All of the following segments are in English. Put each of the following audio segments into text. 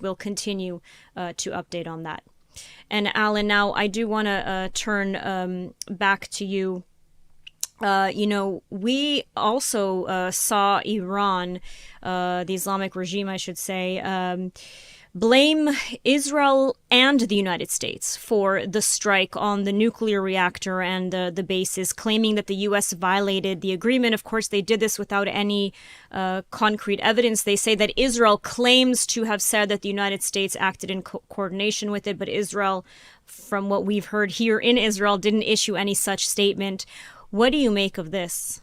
we'll continue to update on that. And Alan, now I do want to turn back to you. We also saw Iran, the Islamic regime, I should say, blame Israel and the United States for the strike on the nuclear reactor and the bases, claiming that the U.S. violated the agreement. Of course, they did this without any concrete evidence. They say that Israel claims to have said that the United States acted in coordination with it, but Israel, from what we've heard here in Israel, didn't issue any such statement. What do you make of this?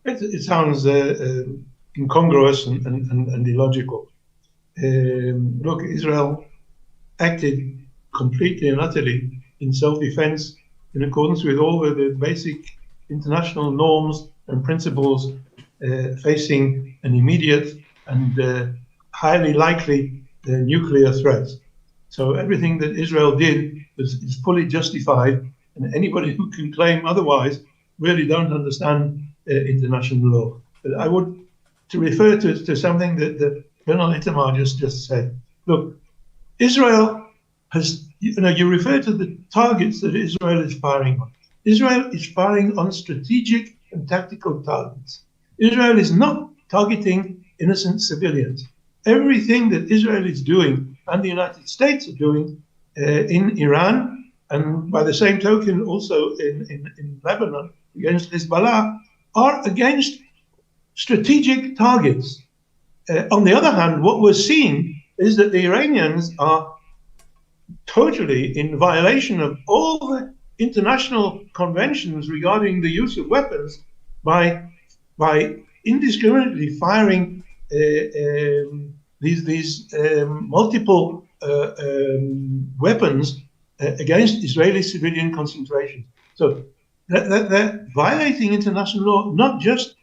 It sounds incongruous and illogical. Look, Israel acted completely and utterly in self-defense in accordance with all the basic international norms and principles facing an immediate and highly likely nuclear threat. So everything that Israel did is fully justified, and anybody who can claim otherwise really don't understand international law. But I would to refer to something that Colonel Itamar just said. Look, Israel has, you refer to the targets that Israel is firing on. Israel is firing on strategic and tactical targets. Israel is not targeting innocent civilians. Everything that Israel is doing and the United States are doing in Iran, and by the same token also in Lebanon against Hezbollah, are against strategic targets. On the other hand, what we're seeing is that the Iranians are totally in violation of all the international conventions regarding the use of weapons by indiscriminately firing these multiple weapons against Israeli civilian concentrations. So they're violating international law, not just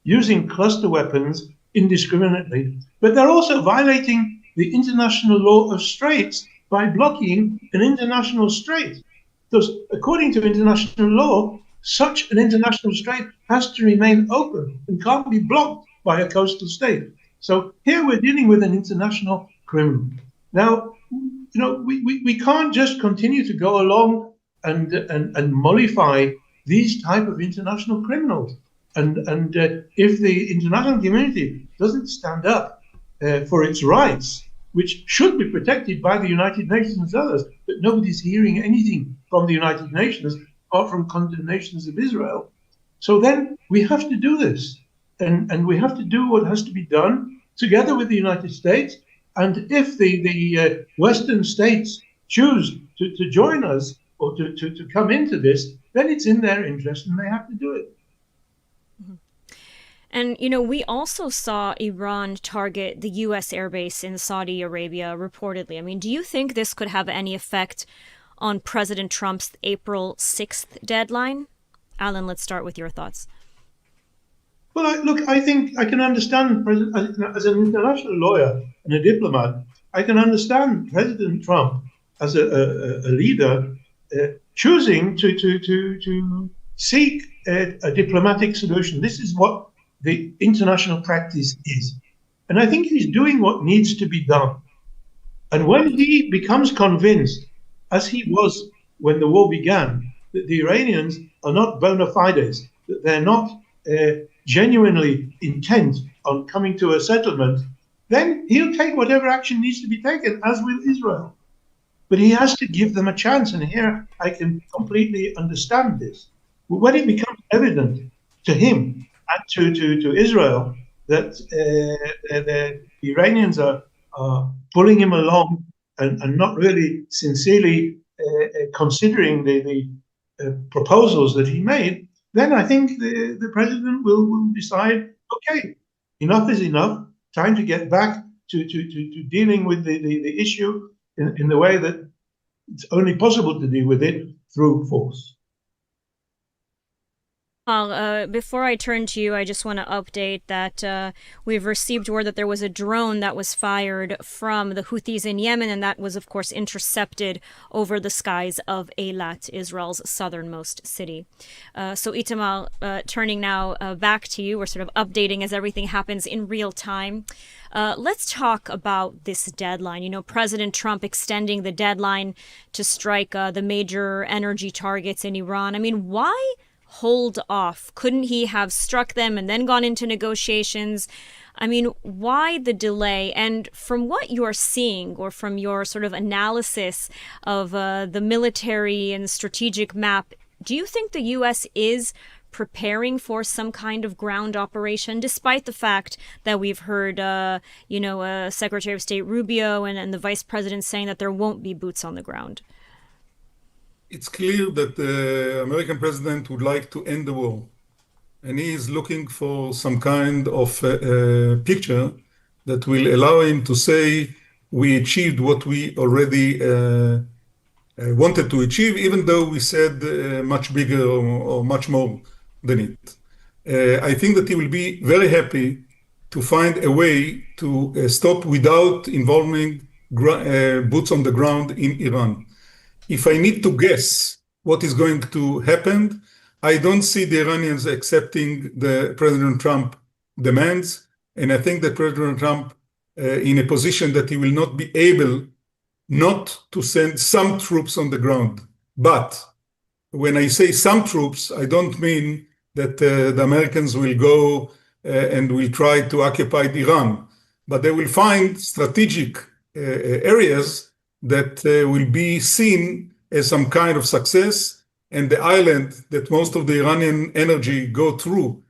using cluster weapons indiscriminately, but they're also violating the international law of straits by blocking an international strait. Because according to international law, such an international strait has to remain open and can't be blocked by a coastal state. So here we're dealing with an international criminal. Now, we can't just continue to go along and mollify these type of international criminals. And if the international community doesn't stand up for its rights, which should be protected by the United Nations and others, but nobody's hearing anything from the United Nations apart from condemnations of Israel. So then we have to do this. And we have to do what has to be done together with the United States. And if the Western states choose to join us or to come into this, then it's in their interest and they have to do it. And, we also saw Iran target the U.S. airbase in Saudi Arabia, reportedly. I mean, do you think this could have any effect on President Trump's April 6th deadline? Alan, let's start with your thoughts. Well, look, I think I can understand, as an international lawyer and a diplomat, I can understand President Trump as a leader choosing to seek a diplomatic solution. This is what the international practice is. And I think he's doing what needs to be done. And when he becomes convinced, as he was when the war began, that the Iranians are not bona fides, that they're not genuinely intent on coming to a settlement, then he'll take whatever action needs to be taken, as will Israel. But he has to give them a chance. And here I can completely understand this. When it becomes evident to him and to Israel that the Iranians are pulling him along and not really sincerely considering the proposals that he made, then I think the president will decide, okay, enough is enough, time to get back to dealing with the issue in the way that it's only possible to deal with it, through force. Before I turn to you, I just want to update that we've received word that there was a drone that was fired from the Houthis in Yemen, and that was, of course, intercepted over the skies of Eilat, Israel's southernmost city. So, Itamar, turning now back to you, we're sort of updating as everything happens in real time. Let's talk about this deadline. You know, President Trump extending the deadline to strike the major energy targets in Iran. I mean, why hold off? Couldn't he have struck them and then gone into negotiations? I mean, why the delay? And from what you're seeing, or from your sort of analysis of the military and strategic map, do you think the U.S. is preparing for some kind of ground operation, despite the fact that we've heard, Secretary of State Rubio and the Vice President saying that there won't be boots on the ground? It's clear that the American president would like to end the war, and he is looking for some kind of picture that will allow him to say, we achieved what we already wanted to achieve, even though we said much bigger or much more than it. I think that he will be very happy to find a way to stop without involving boots on the ground in Iran. If I need to guess what is going to happen, I don't see the Iranians accepting the President Trump demands. And I think that President Trump in a position that he will not be able not to send some troops on the ground. But when I say some troops, I don't mean that the Americans will go and will try to occupy Iran, but they will find strategic areas that will be seen as some kind of success, and the island that most of the Iranian energy go through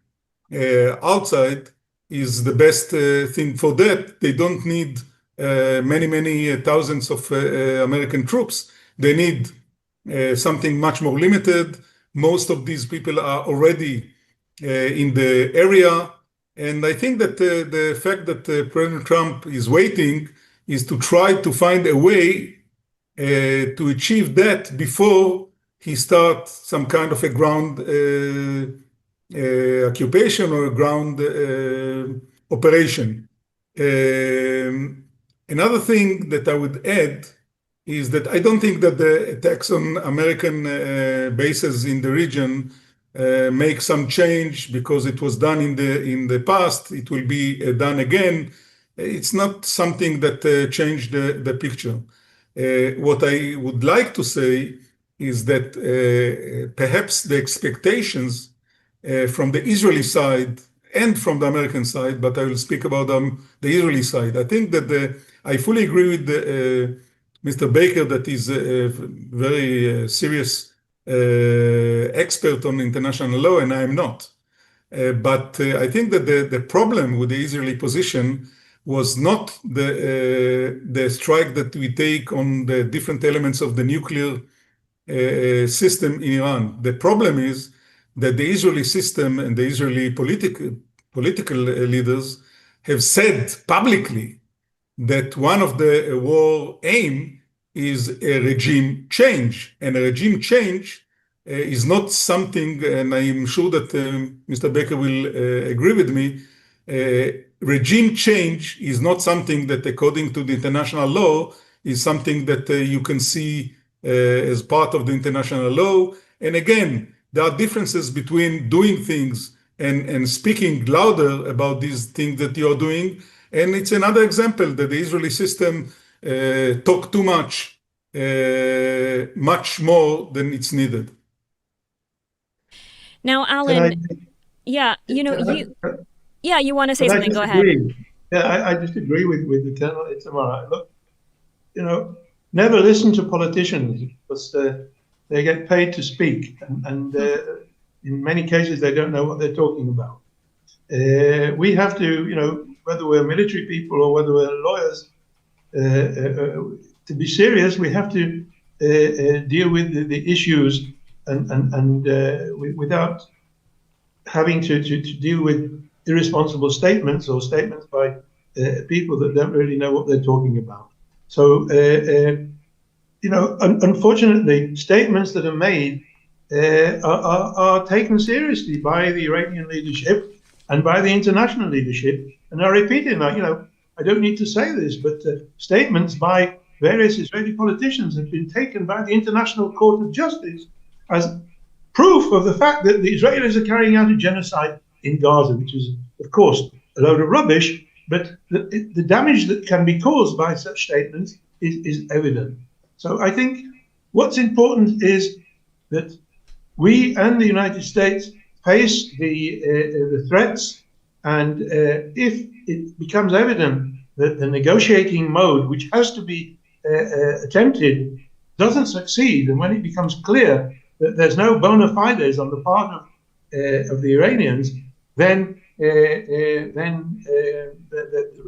outside is the best thing for that. They don't need many thousands of American troops. They need something much more limited. Most of these people are already in the area. And I think that the fact that President Trump is waiting is to try to find a way to achieve that before he starts some kind of a ground occupation or a ground operation. Another thing that I would add is that I don't think that the attacks on American bases in the region make some change because it was done in the past. It will be done again. It's not something that changed the picture. What I would like to say is that perhaps the expectations from the Israeli side and from the American side, but I will speak about the Israeli side. I think that I fully agree with Mr. Baker that he's a very serious expert on international law, and I am not. But I think that the problem with the Israeli position was not the strike that we take on the different elements of the nuclear system in Iran. The problem is that the Israeli system and the Israeli political leaders have said publicly that one of the war aim is a regime change. And a regime change is not something, and I'm sure that Mr. Baker will agree with me, regime change is not something that, according to the international law, is something that you can see as part of the international law. And again, there are differences between doing things and speaking louder about these things that you're doing. And it's another example that the Israeli system talk too much, much more than it's needed. Now, Alan, you want to say something? Go ahead. Yeah, I just agree with Lieutenant Itamar. Look, never listen to politicians because they get paid to speak, and in many cases they don't know what they're talking about. We have to, whether we're military people or whether we're lawyers, to be serious, we have to deal with the issues and without having to deal with irresponsible statements or statements by people that don't really know what they're talking about. So, unfortunately, statements that are made are taken seriously by the Iranian leadership and by the international leadership. And I repeat it, I don't need to say this, but statements by various Israeli politicians have been taken by the International Court of Justice as proof of the fact that the Israelis are carrying out a genocide in Gaza, which is, of course, a load of rubbish, but the damage that can be caused by such statements is evident. So I think what's important is that we and the United States face the threats, and if it becomes evident that the negotiating mode, which has to be attempted, doesn't succeed, and when it becomes clear that there's no bona fides on the part of the Iranians, then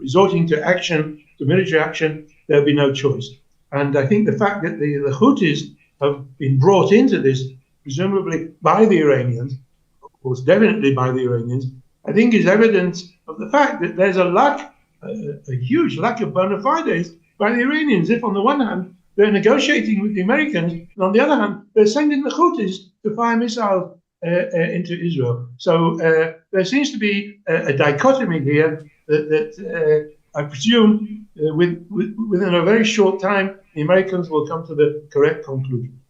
resorting to action, to military action, there'll be no choice. And I think the fact that the Houthis have been brought into this, presumably by the Iranians, of course, definitely by the Iranians, I think is evidence of the fact that there's a huge lack of bona fides by the Iranians. If on the one hand, they're negotiating with the Americans, and on the other hand, they're sending the Houthis to fire missiles into Israel. So there seems to be a dichotomy here that I presume within a very short time, the Americans will come to the correct conclusion.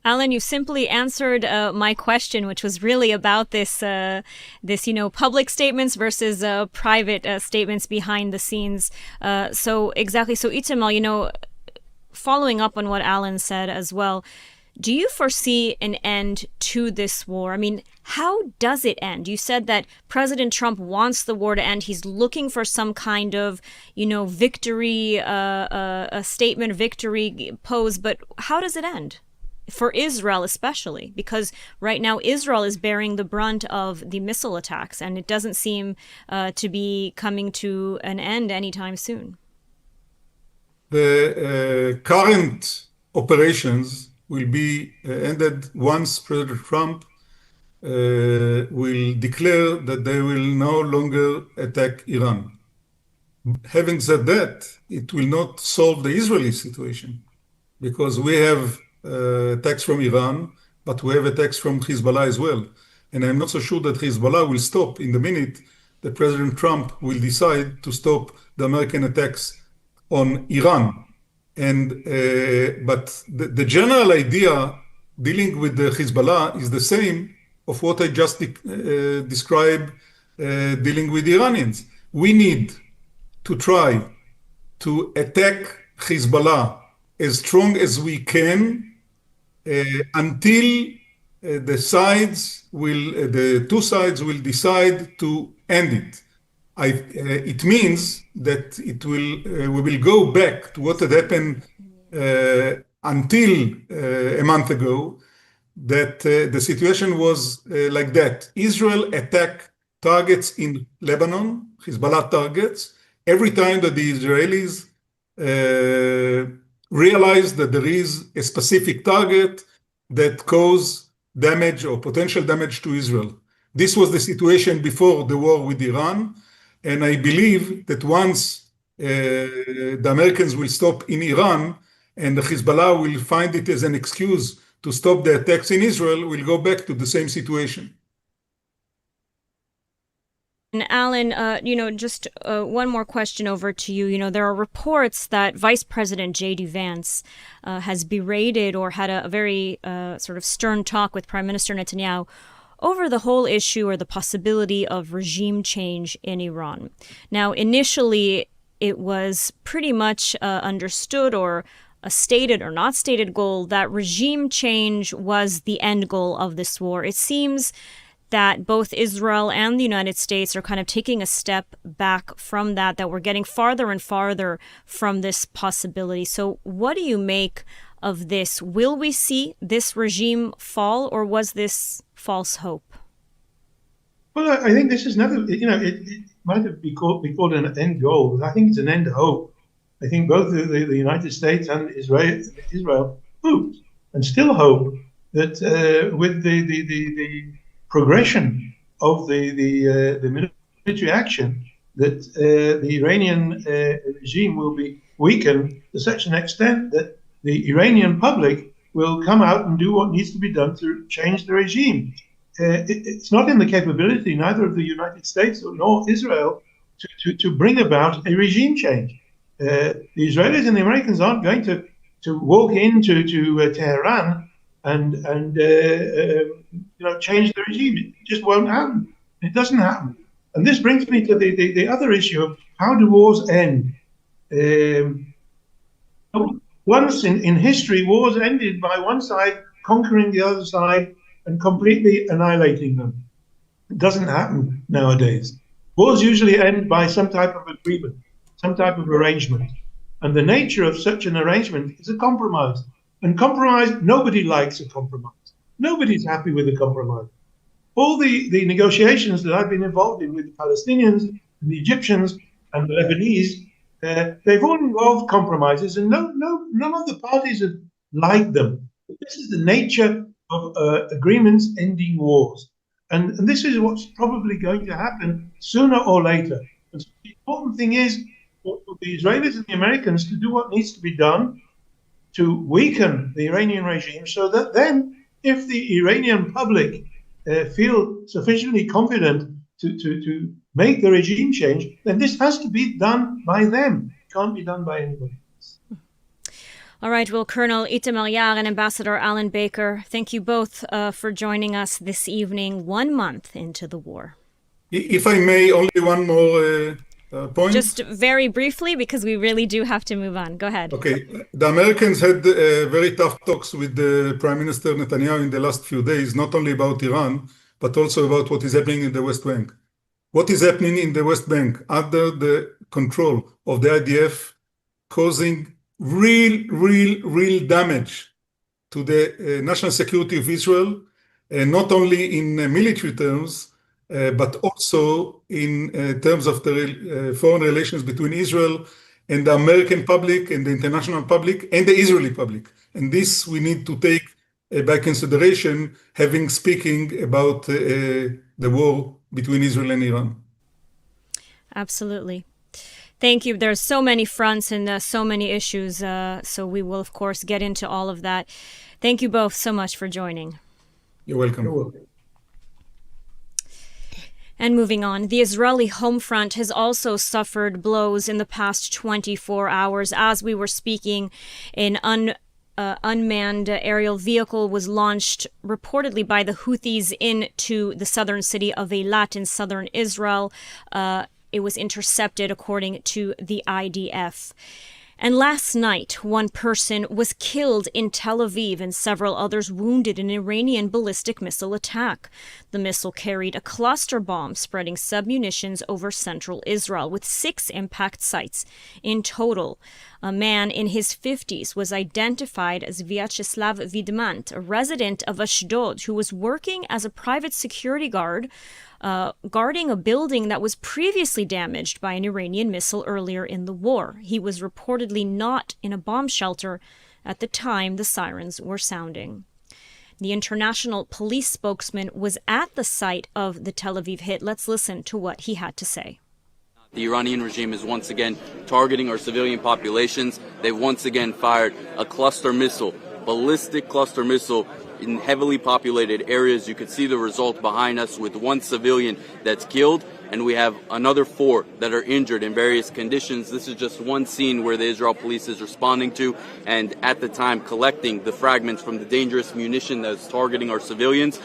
Alan, you simply answered my question, which was really about this, public statements versus private statements behind the scenes. So Itamar, following up on what Alan said as well, do you foresee an end to this war? I mean, how does it end? You said that President Trump wants the war to end. He's looking for some kind of, victory, a statement, victory pose. But how does it end? For Israel especially, because right now Israel is bearing the brunt of the missile attacks, and it doesn't seem to be coming to an end anytime soon. The current operations will be ended once President Trump will declare that they will no longer attack Iran. Having said that, it will not solve the Israeli situation, because we have attacks from Iran, but we have attacks from Hezbollah as well. And I'm not so sure that Hezbollah will stop in the minute that President Trump will decide to stop the American attacks on Iran. And but the general idea dealing with the Hezbollah is the same of what I just described dealing with the Iranians. We need to try to attack Hezbollah as strong as we can until the two sides will decide to end it. It means that we will go back to what had happened until a month ago, that the situation was like that. Israel attacked targets in Lebanon, Hezbollah targets, every time that the Israelis realized that there is a specific target that cause damage or potential damage to Israel. This was the situation before the war with Iran. And I believe that once the Americans will stop in Iran and the Hezbollah will find it as an excuse to stop the attacks in Israel, we'll go back to the same situation. And Alan, just one more question over to you. There are reports that Vice President J.D. Vance has berated or had a very sort of stern talk with Prime Minister Netanyahu over the whole issue or the possibility of regime change in Iran. Now, initially, it was pretty much understood or a stated or not stated goal that regime change was the end goal of this war. It seems that both Israel and the United States are kind of taking a step back from that we're getting farther and farther from this possibility. So what do you make of this? Will we see this regime fall, or was this false hope? Well, I think this is never, it might have been called an end goal, but I think it's an end hope. I think both the United States and Israel hoped and still hope that with the progression of the military action, that the Iranian regime will be weakened to such an extent that the Iranian public will come out and do what needs to be done to change the regime. It's not in the capability neither of the United States nor Israel to bring about a regime change. The Israelis and the Americans aren't going to walk into Tehran and change the regime. It just won't happen. It doesn't happen. And this brings me to the other issue of how do wars end? Once in history, wars ended by one side conquering the other side and completely annihilating them. It doesn't happen nowadays. Wars usually end by some type of agreement, some type of arrangement. And the nature of such an arrangement is a compromise. And compromise, nobody likes a compromise. Nobody's happy with a compromise. All the negotiations that I've been involved in with the Palestinians, and the Egyptians, and the Lebanese, they've all involved compromises, and none of the parties have liked them. This is the nature of agreements ending wars. And this is what's probably going to happen sooner or later. And so the important thing is for the Israelis and the Americans to do what needs to be done to weaken the Iranian regime, so that then, if the Iranian public feel sufficiently confident to make the regime change, then this has to be done by them. It can't be done by anybody else. All right, well, Colonel Itamar Yar and Ambassador Alan Baker, thank you both for joining us this evening, 1 month into the war. If I may, only one more point. Just very briefly, because we really do have to move on. Go ahead. Okay. The Americans had very tough talks with the Prime Minister Netanyahu in the last few days, not only about Iran, but also about what is happening in the West Bank. What is happening in the West Bank under the control of the IDF, causing real damage to the national security of Israel, not only in military terms, but also in terms of the foreign relations between Israel and the American public and the international public and the Israeli public. And this we need to take by consideration, having speaking about the war between Israel and Iran. Absolutely. Thank you. There's so many fronts and so many issues, so we will, of course, get into all of that. Thank you both so much for joining. You're welcome. You're welcome. And moving on, the Israeli home front has also suffered blows in the past 24 hours. As we were speaking, an unmanned aerial vehicle was launched reportedly by the Houthis into the southern city of Eilat in southern Israel. It was intercepted, according to the IDF. And last night, one person was killed in Tel Aviv and several others wounded in an Iranian ballistic missile attack. The missile carried a cluster bomb spreading submunitions over central Israel, with 6 impact sites in total. A man in his 50s was identified as Vyacheslav Vidmant, a resident of Ashdod, who was working as a private security guard guarding a building that was previously damaged by an Iranian missile earlier in the war. He was reportedly not in a bomb shelter at the time the sirens were sounding. The international police spokesman was at the site of the Tel Aviv hit. Let's listen to what he had to say. The Iranian regime is once again targeting our civilian populations. They've once again fired a cluster missile, ballistic cluster missile, in heavily populated areas. You can see the result behind us with 1 civilian that's killed, and we have another 4 that are injured in various conditions. This is just one scene where the Israel police is responding to, and at the time collecting the fragments from the dangerous munition that's targeting our civilians.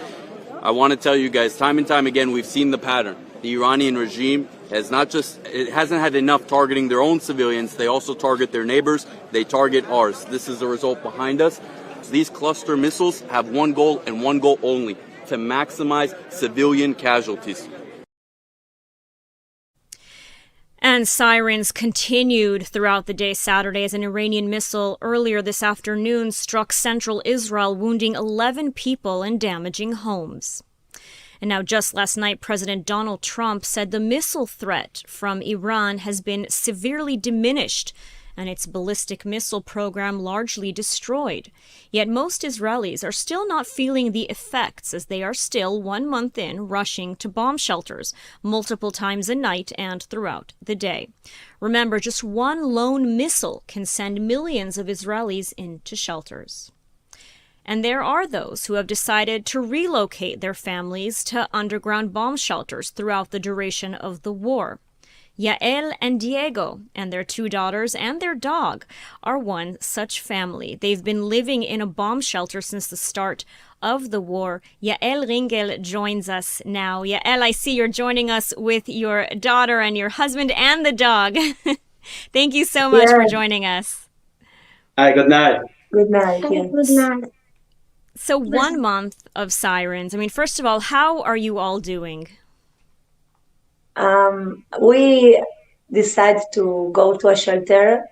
I want to tell you guys, time and time again, we've seen the pattern. The Iranian regime it hasn't had enough targeting their own civilians. They also target their neighbors. They target ours. This is the result behind us. These cluster missiles have one goal and one goal only: to maximize civilian casualties. And sirens continued throughout the day Saturday as an Iranian missile earlier this afternoon struck central Israel, wounding 11 people and damaging homes. And now, just last night, President Donald Trump said the missile threat from Iran has been severely diminished and its ballistic missile program largely destroyed. Yet most Israelis are still not feeling the effects, as they are still 1 month in rushing to bomb shelters multiple times a night and throughout the day. Remember, just one lone missile can send millions of Israelis into shelters. And there are those who have decided to relocate their families to underground bomb shelters throughout the duration of the war. Yael and Diego and their 2 daughters and their dog are one such family. They've been living in a bomb shelter since the start of the war. Yael Ringel joins us now. Yael, I see you're joining us with your daughter and your husband and the dog. Thank you so much for joining us. Hi, good night. Good night. Yes. Good night. So 1 month of sirens. I mean, first of all, how are you all doing? We decided to go to a shelter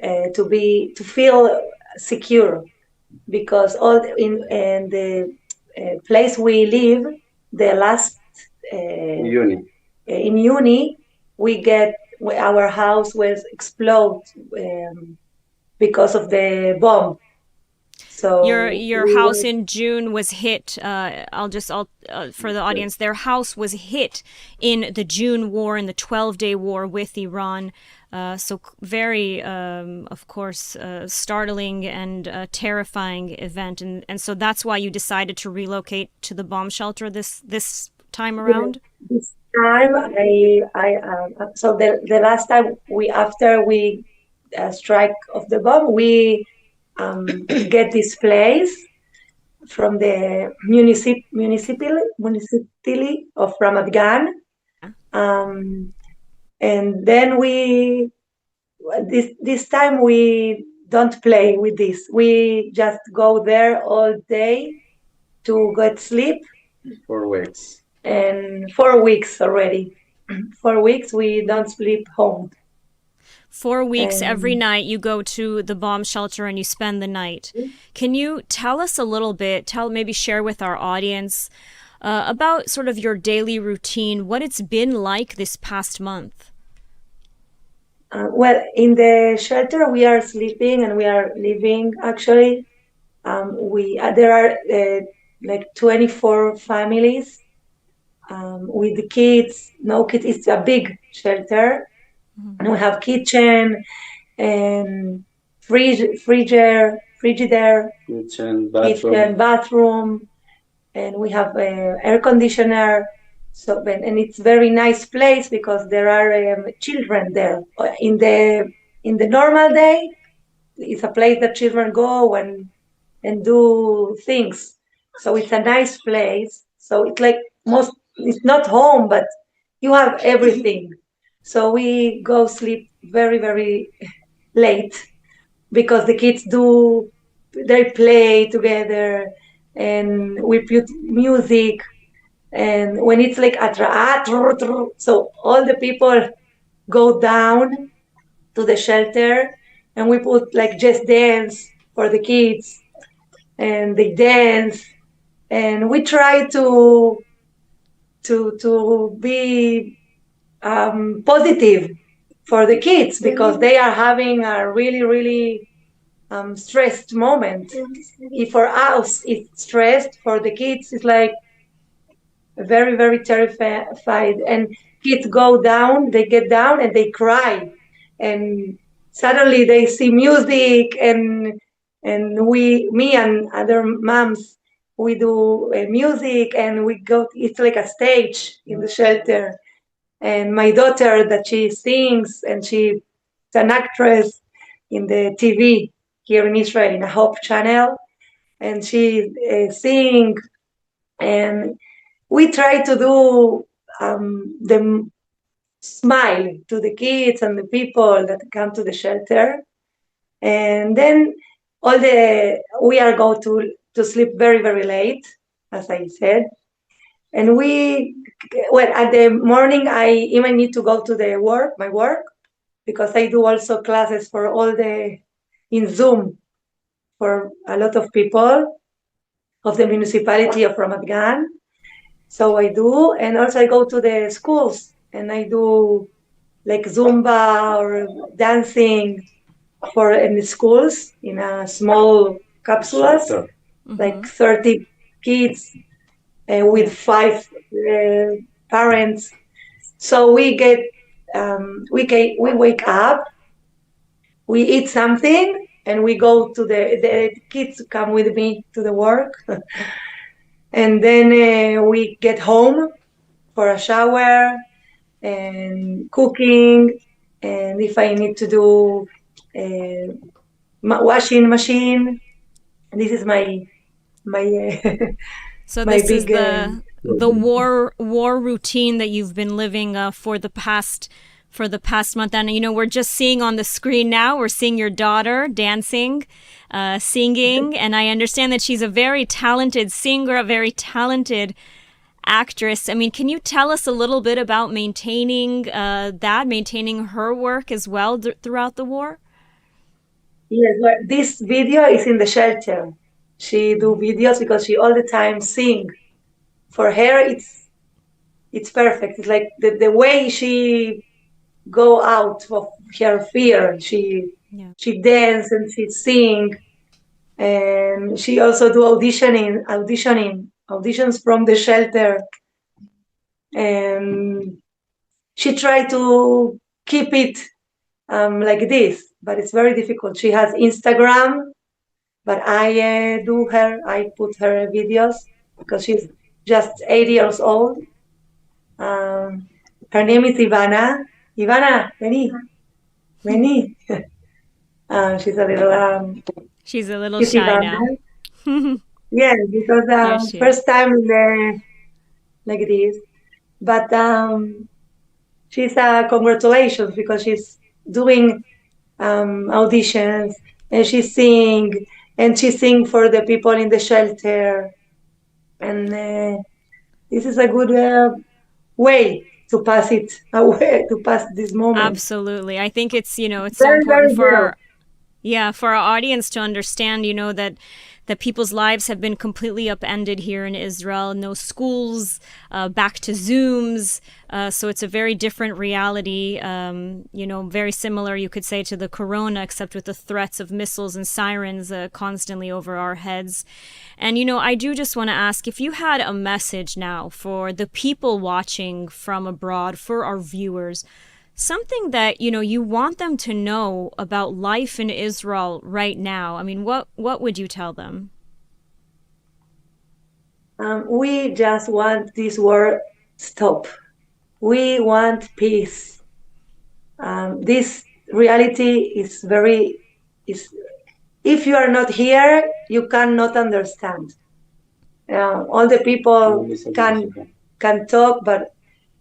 to feel secure, because all in the place we live, the last Uni. in uni, our house was explode because of the bomb. So your house in June was hit. I'll for the audience, their house was hit in the June war, in the 12-day war with Iran. So very, of course, startling and terrifying event, and so that's why you decided to relocate to the bomb shelter this time around. This time, so the last time after we strike of the bomb, we get this place from the municipality of Ramat Gan, and then this time we don't play with this. We just go there all day to get sleep. 4 weeks. And 4 weeks already. 4 weeks we don't sleep home. 4 weeks, every night you go to the bomb shelter and you spend the night. Can you tell us a little bit, maybe share with our audience about sort of your daily routine, what it's been like this past month? Well, in the shelter we are sleeping and we are living, actually. There are like 24 families with the kids. No kids, it's a big shelter. And we have kitchen and frigidaire, Kitchen, bathroom, and we have air conditioner. So, and it's very nice place because there are children there. In the normal day, it's a place that children go and do things. So it's a nice place. So it's like it's not home, but you have everything. So we go sleep very, very late because the kids they play together and we put music. And when it's like so all the people go down to the shelter and we put like just dance for the kids and they dance. And we try to be positive for the kids because they are having a really, really stressed moment. If for us it's stressed, for the kids it's like very, very terrified. And kids they get down and they cry. And suddenly they see music and me and other moms, we do music and we go, it's like a stage in the shelter. And my daughter that she sings and she's an actress in the TV here in Israel in a Hope channel, and she sings. And we try to do the smile to the kids and the people that come to the shelter. And then we are go to sleep very, very late, as I said. And at the morning, I even need to go to my work, because I do also classes for in Zoom for a lot of people of the municipality of Ramat Gan. So I do, and also I go to the schools and I do like Zumba or dancing in the schools in a small capsules, like 30 kids. With 5 parents. So we wake up, we eat something, and we go to the kids come with me to the work. And then we get home for a shower and cooking, and if I need to do washing machine, this is my So my this is big the war routine that you've been living for the past month. And we're just seeing on the screen now, we're seeing your daughter dancing, singing, and I understand that she's a very talented singer, a very talented actress. I mean, can you tell us a little bit about maintaining her work as well throughout the war? Yes, well, this video is in the shelter. She do videos because she all the time sing. For her, it's perfect. It's like the way she go out of her fear. She dance and she sing, and she also do auditions from the shelter, and she try to keep it like this, but it's very difficult. She has Instagram, but I put her videos because she's just 8 years old. Her name is Ivana. Ivana, vení. She's a little shy Ivana. now. Yes, because first time like this, but she's congratulations because she's doing auditions, and she sing for the people in the shelter, and this is a good way to pass this moment. Absolutely. I think it's it's Very, so important very for our audience to understand that people's lives have been completely upended here in Israel. No schools, back to Zooms. So it's a very different reality, very similar, you could say, to the corona, except with the threats of missiles and sirens constantly over our heads. And, I do just want to ask if you had a message now for the people watching from abroad, for our viewers, something that, you want them to know about life in Israel right now. I mean, what would you tell them? We just want this war stop. We want peace. This reality is if you are not here, you cannot understand. All the people can talk, but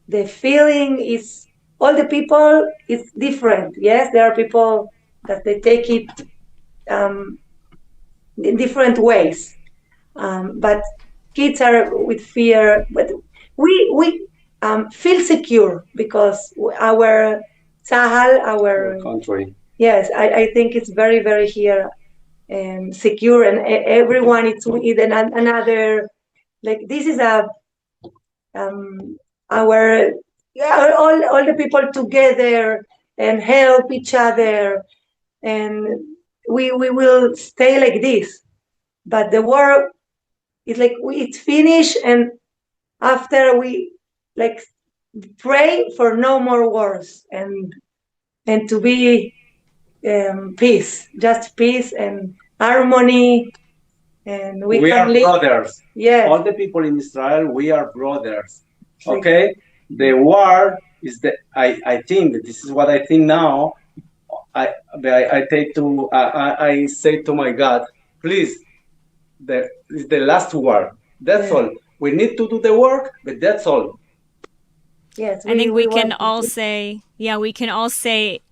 the feeling is, all the people is different. Yes, there are people that they take it in different ways, but kids are with fear. But we feel secure because our Tzahal, our country. Yes, I think it's very, very here secure, and everyone is with another. Like this is our all the people together and help each other, and we will stay like this. But the war is like it's finished, and after we like pray for no more wars and to be peace, just peace and harmony, and we can are live. Brothers. Yes. All the people in Israel, we are brothers. Okay? The war is I think this is what I think now. I say to my God, please, it's the last war. That's all. We need to do the work, but that's all. Yes, I think we can all say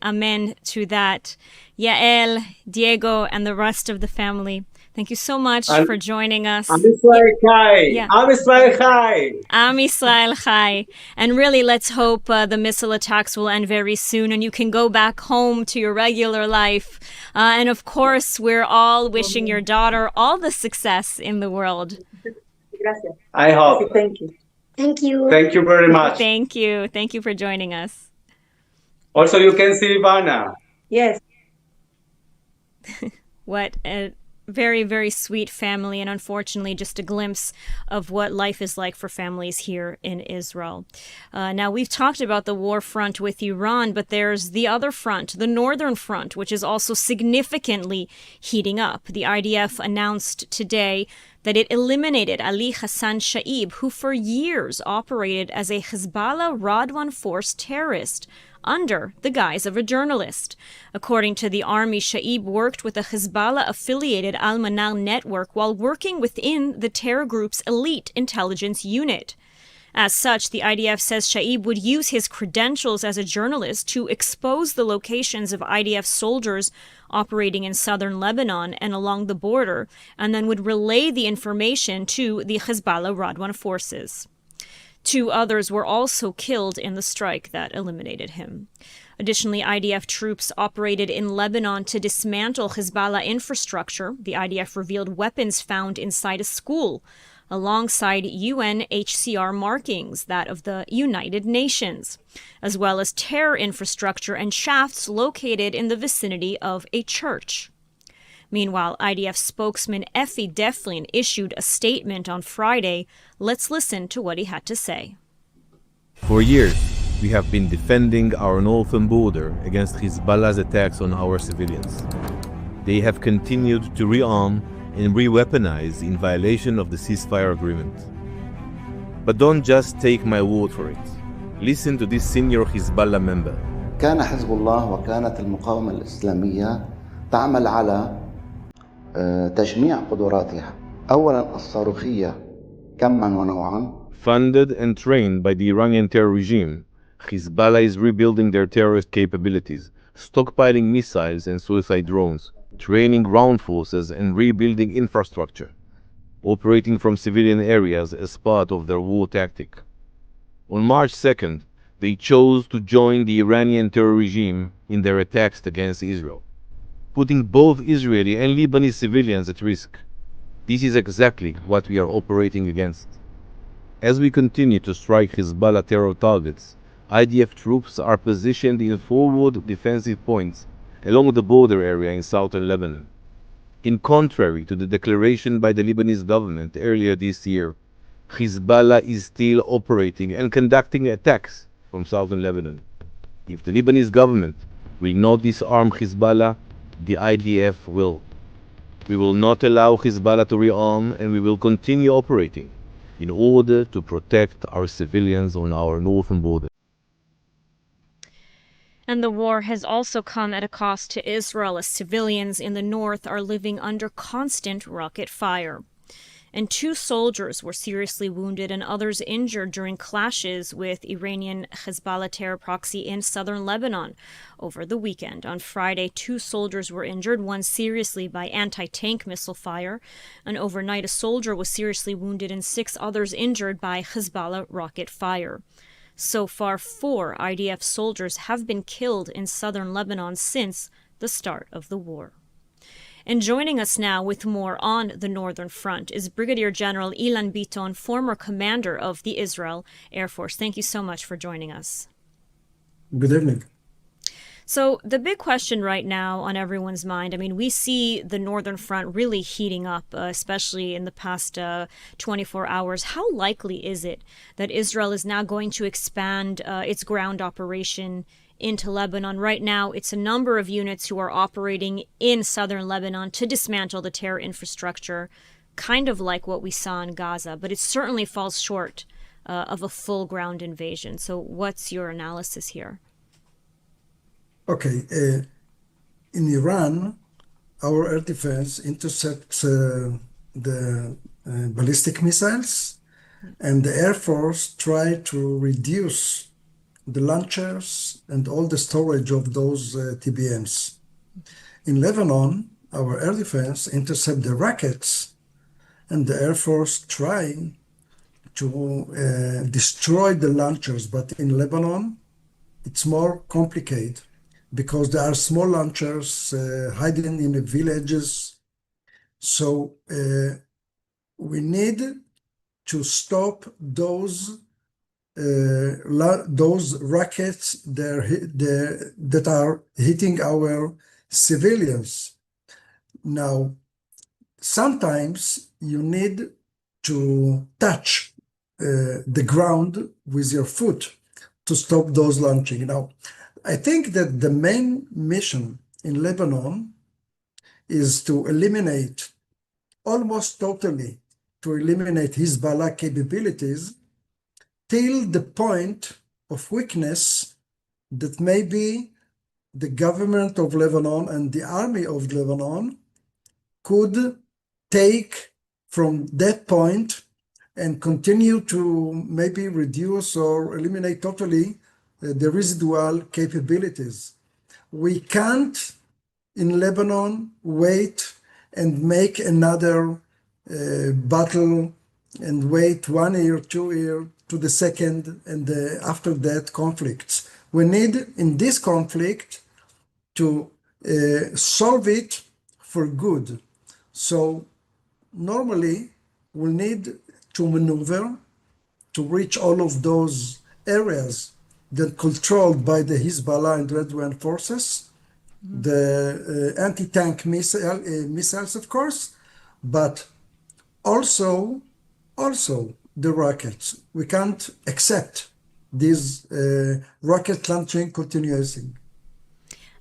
amen to that. Yael, Diego, and the rest of the family, thank you so much for joining us. Am Israel Chai. Yeah. Am Israel Chai. Am Israel Chai. And really, let's hope the missile attacks will end very soon and you can go back home to your regular life. And of course, we're all wishing your daughter all the success in the world. Gracias. I hope. Thank you. Thank you. Thank you very much. Thank you. Thank you for joining us. Also, you can see Ivana. Yes. What Very, very sweet family, and unfortunately just a glimpse of what life is like for families here in Israel. Now, we've talked about the war front with Iran, but there's the other front, the northern front, which is also significantly heating up. The IDF announced today that it eliminated Ali Hassan Shaib, who for years operated as a Hezbollah Radwan Force terrorist under the guise of a journalist. According to the army, Shaib worked with a Hezbollah-affiliated Al-Manar network while working within the terror group's elite intelligence unit. As such, the IDF says Shaib would use his credentials as a journalist to expose the locations of IDF soldiers operating in southern Lebanon and along the border, and then would relay the information to the Hezbollah Radwan forces. 2 others were also killed in the strike that eliminated him. Additionally, IDF troops operated in Lebanon to dismantle Hezbollah infrastructure. The IDF revealed weapons found inside a school, alongside UNHCR markings, that of the United Nations, as well as terror infrastructure and shafts located in the vicinity of a church. Meanwhile, IDF spokesman Effi Deflin issued a statement on Friday. Let's listen to what he had to say. For years, we have been defending our northern border against Hezbollah's attacks on our civilians. They have continued to rearm and re-weaponize in violation of the ceasefire agreement. But don't just take my word for it. Listen to this senior Hezbollah member. كان حزب الله وكانت المقاومة الإسلامية تعمل على تجميع قدراتها أولا الصاروخية كماً ونوعاً. Funded and trained by the Iranian terror regime, Hezbollah is rebuilding their terrorist capabilities, stockpiling missiles and suicide drones, training ground forces and rebuilding infrastructure, operating from civilian areas as part of their war tactic. On March 2nd, they chose to join the Iranian terror regime in their attacks against Israel, putting both Israeli and Lebanese civilians at risk. This is exactly what we are operating against. As we continue to strike Hezbollah terror targets, IDF troops are positioned in forward defensive points along the border area in southern Lebanon. In contrary to the declaration by the Lebanese government earlier this year, Hezbollah is still operating and conducting attacks from southern Lebanon. If the Lebanese government will not disarm Hezbollah, the IDF will. We will not allow Hezbollah to rearm, and we will continue operating in order to protect our civilians on our northern border. And the war has also come at a cost to Israel, as civilians in the north are living under constant rocket fire. And 2 soldiers were seriously wounded and others injured during clashes with Iranian Hezbollah terror proxy in southern Lebanon over the weekend. On Friday, 2 soldiers were injured, one seriously by anti-tank missile fire. And overnight, a soldier was seriously wounded and 6 others injured by Hezbollah rocket fire. So far, 4 IDF soldiers have been killed in southern Lebanon since the start of the war. And joining us now with more on the Northern Front is Brigadier General Ilan Biton, former commander of the Israel Air Force. Thank you so much for joining us. Good evening. So the big question right now on everyone's mind, I mean, we see the Northern Front really heating up, especially in the past 24 hours. How likely is it that Israel is now going to expand its ground operation into Lebanon? Right now, it's a number of units who are operating in southern Lebanon to dismantle the terror infrastructure, kind of like what we saw in Gaza, but it certainly falls short of a full ground invasion. So what's your analysis here? Okay. In Iran, our air defense intercepts the ballistic missiles, and the Air Force try to reduce the launchers and all the storage of those TBMs. In Lebanon, our air defense intercept the rockets, and the Air Force trying to destroy the launchers. But in Lebanon, it's more complicated because there are small launchers hiding in the villages. So we need to stop those rockets that are hitting our civilians. Now, sometimes you need to touch the ground with your foot to stop those launching. Now, I think that the main mission in Lebanon is to eliminate, almost totally, to eliminate Hezbollah capabilities till the point of weakness that maybe the government of Lebanon and the army of Lebanon could take from that point and continue to maybe reduce or eliminate totally the residual capabilities. We can't in Lebanon wait and make another battle and wait 1 year, 2 years to the second, and after that conflicts. We need in this conflict to solve it for good. So normally we'll need to maneuver to reach all of those areas that controlled by the Hezbollah and Redouane forces, the anti-tank missiles, of course, but also the rockets. We can't accept these rocket launching continuously.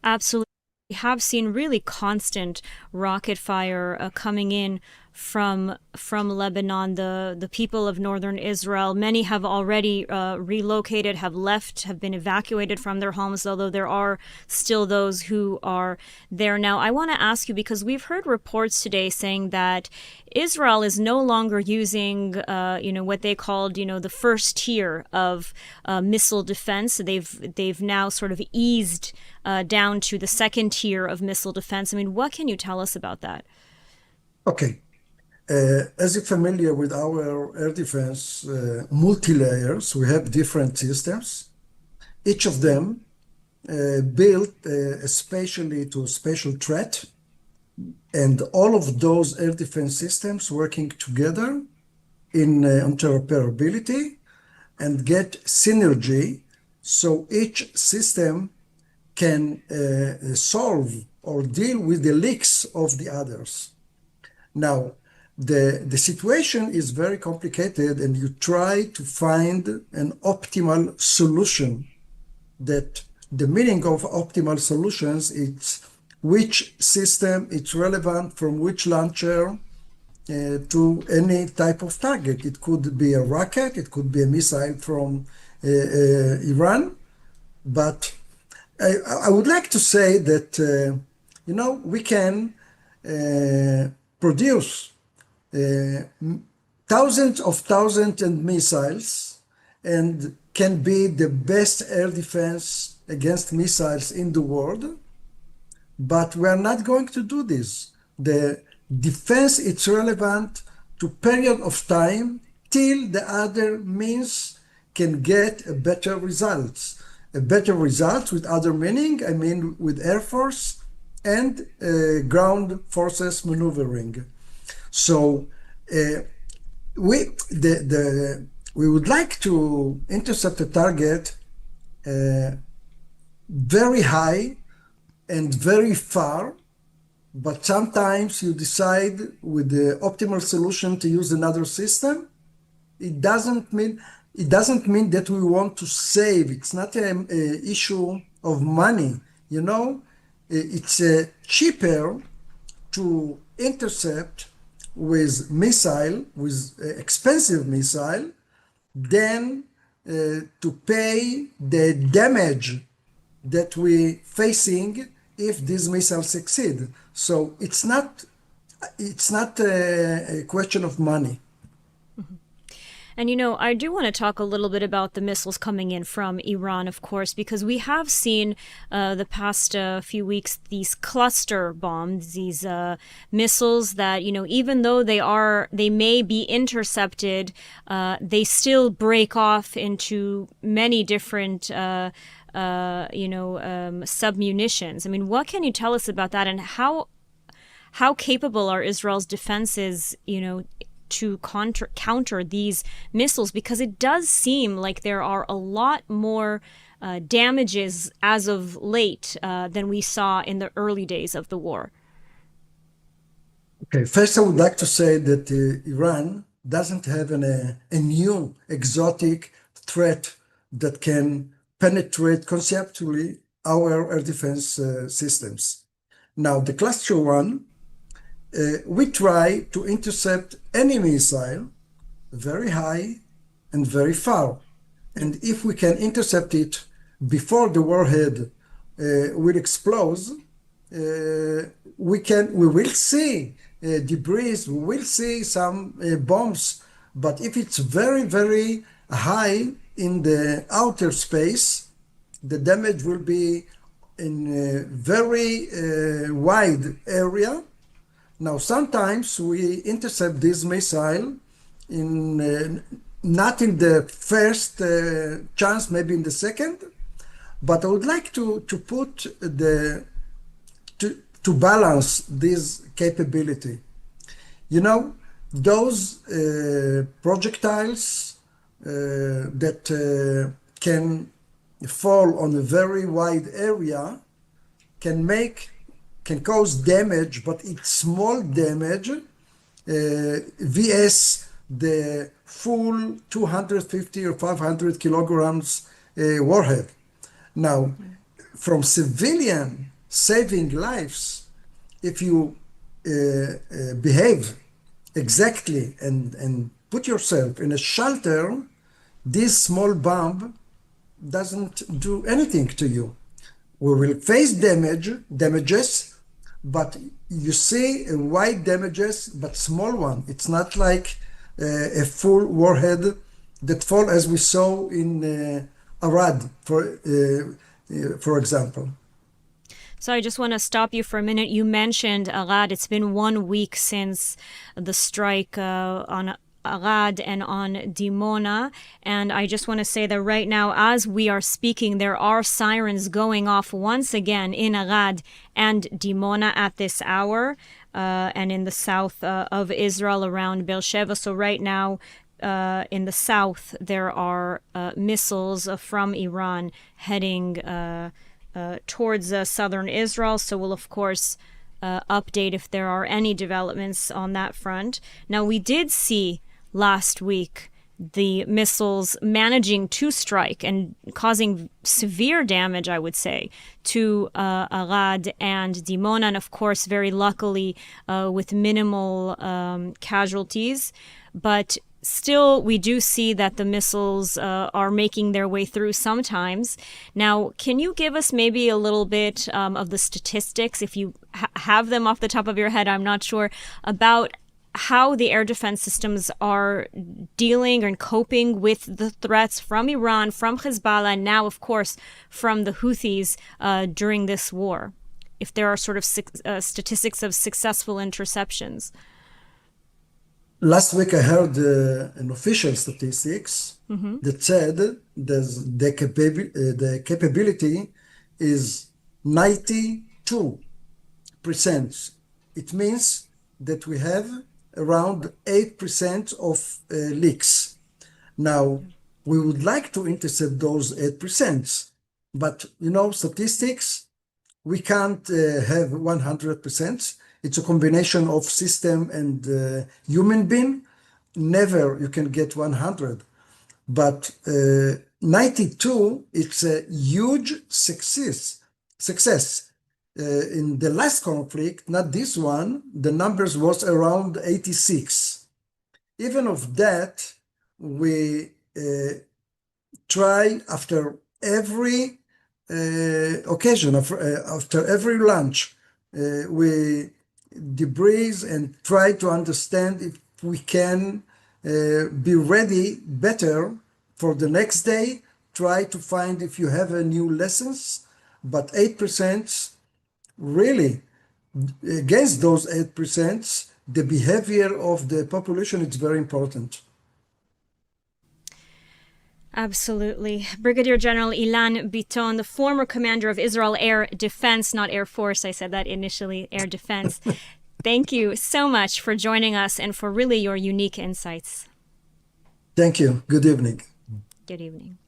Absolutely. We have seen really constant rocket fire coming in from Lebanon. The people of northern Israel, many have already relocated, have left, have been evacuated from their homes, although there are still those who are there now. I want to ask you, because we've heard reports today saying that Israel is no longer using, what they called, the first tier of missile defense. They've now sort of eased down to the second tier of missile defense. I mean, what can you tell us about that? Okay. As you're familiar with our air defense multi-layers, we have different systems. Each of them built especially to special threat, and all of those air defense systems working together in interoperability and get synergy, so each system can solve or deal with the leaks of the others. Now, the situation is very complicated, and you try to find an optimal solution. That the meaning of optimal solutions is which system it's relevant from which launcher to any type of target. It could be a rocket, it could be a missile from Iran, but I would like to say that we can produce thousands and missiles, and can be the best air defense against missiles in the world, but we are not going to do this. The defense is relevant to period of time till the other means can get a better results. A better result with other meaning, I mean with Air Force and ground forces maneuvering. So we would like to intercept a target very high and very far, but sometimes you decide with the optimal solution to use another system. It doesn't mean that we want to save. It's not an issue of money. It's cheaper to intercept with expensive missile than to pay the damage that we facing if these missiles succeed. So it's not a question of money. And, I do want to talk a little bit about the missiles coming in from Iran, of course, because we have seen the past few weeks these cluster bombs, these missiles that, even though they may be intercepted, they still break off into many different submunitions. I mean, what can you tell us about that, and how capable are Israel's defenses, to counter these missiles? Because it does seem like there are a lot more damages as of late than we saw in the early days of the war. Okay, first I would like to say that Iran doesn't have a new exotic threat that can penetrate conceptually our air defense systems. Now, the cluster one, we try to intercept any missile very high and very far. And if we can intercept it before the warhead will explode, we will see debris, we will see some bombs. But if it's very, very high in the outer space, the damage will be in a very wide area. Now, sometimes we intercept this missile in not in the first chance, maybe in the second, but I would like to put to balance this capability. You know, those projectiles that can fall on a very wide area can cause damage, but it's small damage vs the full 250 or 500 kilograms warhead. Now, from civilian saving lives, if you behave exactly and put yourself in a shelter, this small bomb doesn't do anything to you. We will face damages, but you see wide damages, but small one. It's not like a full warhead that fall as we saw in Arad, for example. So I just want to stop you for a minute. You mentioned Arad. It's been 1 week since the strike on Arad and on Dimona. And I just want to say that right now, as we are speaking, there are sirens going off once again in Arad and Dimona at this hour, and in the south of Israel around Beersheba. So right now, in the south, there are missiles from Iran heading towards southern Israel. So we'll, of course, update if there are any developments on that front. Now, we did see last week the missiles managing to strike and causing severe damage, I would say, to Arad and Dimona, and of course, very luckily, with minimal casualties. But still, we do see that the missiles are making their way through sometimes. Now, can you give us maybe a little bit of the statistics, if you have them off the top of your head, I'm not sure, about how the air defense systems are dealing and coping with the threats from Iran, from Hezbollah, and now, of course, from the Houthis during this war? If there are sort of statistics of successful interceptions. Last week, I heard an official statistics that said the capability is 92%. It means that we have around 8% of leaks. Now, we would like to intercept those 8%, but statistics, we can't have 100%. It's a combination of system and human being. Never you can get 100, but 92, it's a huge success. In the last conflict, not this one, the numbers was around 86. Even of that, we try after every occasion, after every lunch, we debrief and try to understand if we can be ready better for the next day, try to find if you have a new lessons, but 8%, really, against those 8%, the behavior of the population is very important. Absolutely. Brigadier General Ilan Biton, the former commander of Israel Air Defense, not Air Force, I said that initially, Air Defense. Thank you so much for joining us and for really your unique insights. Thank you. Good evening. Good evening.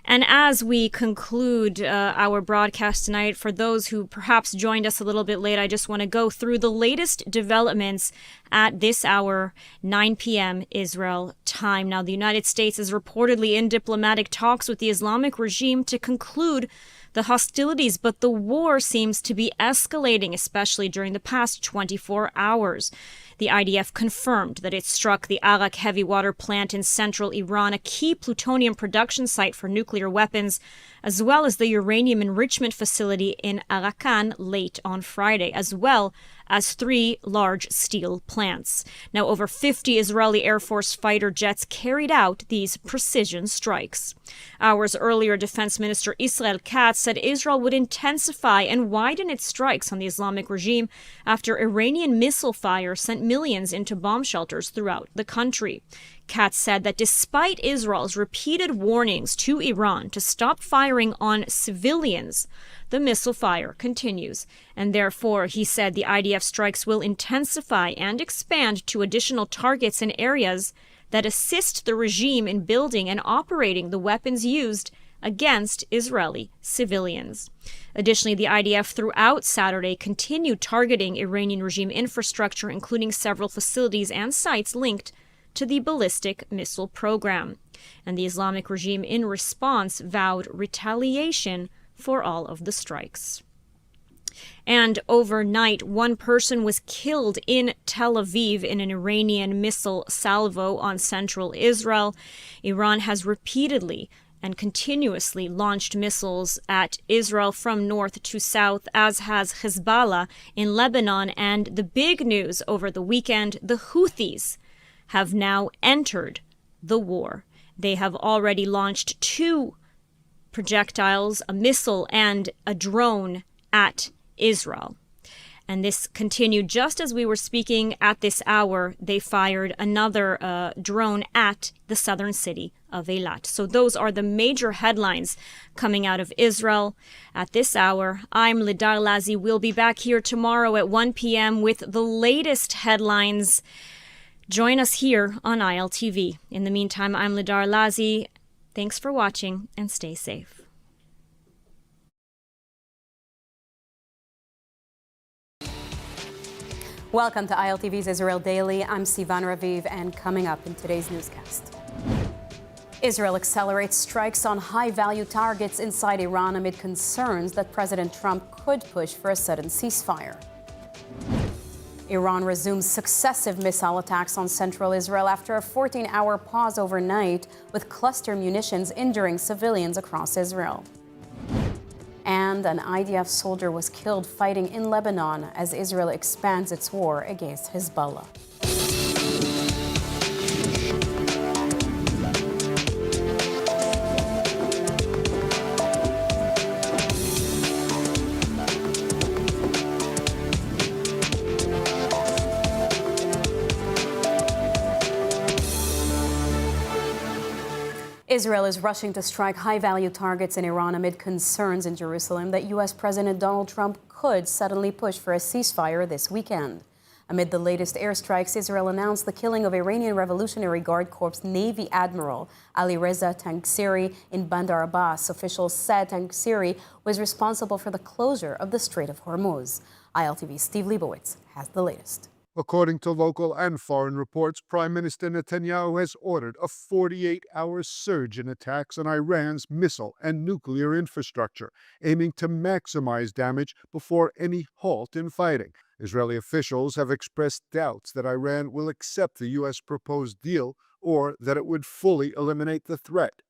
And as we conclude our broadcast tonight, for those who perhaps joined us a little bit late, I just want to go through the latest developments at this hour, 9 p.m. Israel time. Now, the United States is reportedly in diplomatic talks with the Islamic regime to conclude the hostilities, but the war seems to be escalating, especially during the past 24 hours. The IDF confirmed that it struck the Arak heavy water plant in central Iran, a key plutonium production site for nuclear weapons, as well as the uranium enrichment facility in Arakan late on Friday, as well as 3 large steel plants. Now, over 50 Israeli Air Force fighter jets carried out these precision strikes. Hours earlier, Defense Minister Israel Katz said Israel would intensify and widen its strikes on the Islamic regime after Iranian missile fire sent millions into bomb shelters throughout the country. Katz said that despite Israel's repeated warnings to Iran to stop firing on civilians, the missile fire continues. And therefore, he said the IDF strikes will intensify and expand to additional targets in areas that assist the regime in building and operating the weapons used against Israeli civilians. Additionally, the IDF throughout Saturday continued targeting Iranian regime infrastructure, including several facilities and sites linked to the ballistic missile program. And the Islamic regime, in response, vowed retaliation for all of the strikes. And overnight, 1 person was killed in Tel Aviv in an Iranian missile salvo on central Israel. Iran has repeatedly and continuously launched missiles at Israel from north to south, as has Hezbollah in Lebanon. And the big news over the weekend, the Houthis have now entered the war. They have already launched 2 projectiles, a missile and a drone at Israel. And this continued just as we were speaking at this hour. They fired another drone at the southern city of Eilat. So those are the major headlines coming out of Israel at this hour. I'm Lidar Lazi. We'll be back here tomorrow at 1 p.m. with the latest headlines. Join us here on ILTV. In the meantime, I'm Lidar Lazi. Thanks for watching and stay safe. Welcome to ILTV's Israel Daily. I'm Sivan Raviv, and coming up in today's newscast, Israel accelerates strikes on high-value targets inside Iran amid concerns that President Trump could push for a sudden ceasefire. Iran resumes successive missile attacks on central Israel after a 14-hour pause overnight, with cluster munitions injuring civilians across Israel. And an IDF soldier was killed fighting in Lebanon as Israel expands its war against Hezbollah. Israel is rushing to strike high-value targets in Iran amid concerns in Jerusalem that U.S. President Donald Trump could suddenly push for a ceasefire this weekend. Amid the latest airstrikes, Israel announced the killing of Iranian Revolutionary Guard Corps Navy Admiral Ali Reza Tangsiri in Bandar Abbas. Officials said Tangsiri was responsible for the closure of the Strait of Hormuz. ILTV's Steve Leibowitz has the latest. According to local and foreign reports, Prime Minister Netanyahu has ordered a 48-hour surge in attacks on Iran's missile and nuclear infrastructure, aiming to maximize damage before any halt in fighting. Israeli officials have expressed doubts that Iran will accept the U.S. proposed deal or that it would fully eliminate the threat.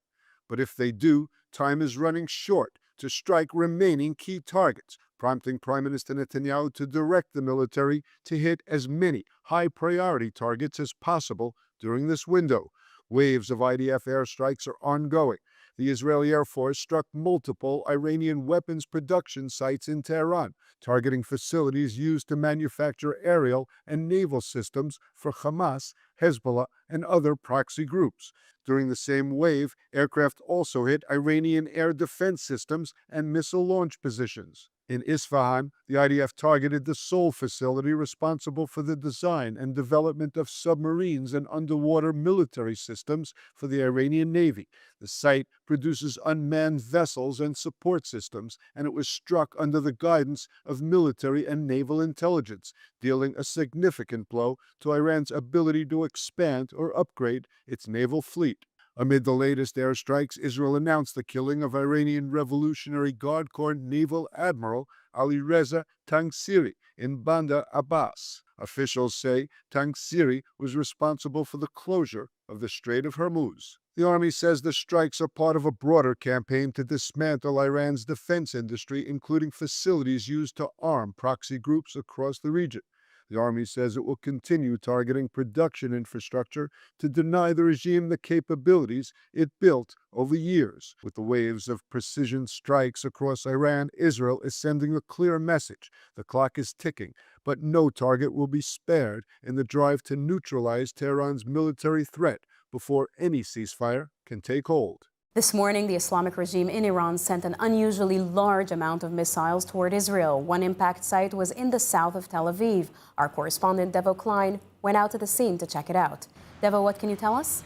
But if they do, time is running short to strike remaining key targets, prompting Prime Minister Netanyahu to direct the military to hit as many high-priority targets as possible during this window. Waves of IDF airstrikes are ongoing. The Israeli Air Force struck multiple Iranian weapons production sites in Tehran, targeting facilities used to manufacture aerial and naval systems for Hamas, Hezbollah, and other proxy groups. During the same wave, aircraft also hit Iranian air defense systems and missile launch positions. In Isfahan, the IDF targeted the sole facility responsible for the design and development of submarines and underwater military systems for the Iranian Navy. The site produces unmanned vessels and support systems, and it was struck under the guidance of military and naval intelligence, dealing a significant blow to Iran's ability to expand or upgrade its naval fleet. Amid the latest airstrikes, Israel announced the killing of Iranian Revolutionary Guard Corps Naval Admiral Ali Reza Tangsiri in Bandar Abbas. Officials say Tangsiri was responsible for the closure of the Strait of Hormuz. The army says the strikes are part of a broader campaign to dismantle Iran's defense industry, including facilities used to arm proxy groups across the region. The army says it will continue targeting production infrastructure to deny the regime the capabilities it built over years. With the waves of precision strikes across Iran, Israel is sending a clear message. The clock is ticking, but no target will be spared in the drive to neutralize Tehran's military threat before any ceasefire can take hold. This morning, the Islamic regime in Iran sent an unusually large amount of missiles toward Israel. One impact site was in the south of Tel Aviv. Our correspondent, Devo Klein, went out to the scene to check it out. Devo, what can you tell us?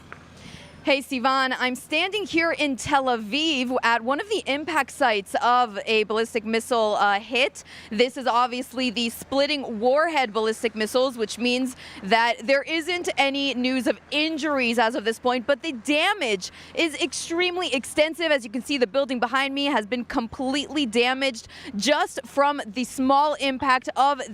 Hey, Sivan, I'm standing here in Tel Aviv at one of the impact sites of a ballistic missile hit. This is obviously the splitting warhead ballistic missiles, which means that there isn't any news of injuries as of this point, but the damage is extremely extensive. As you can see, the building behind me has been completely damaged just from the small impact of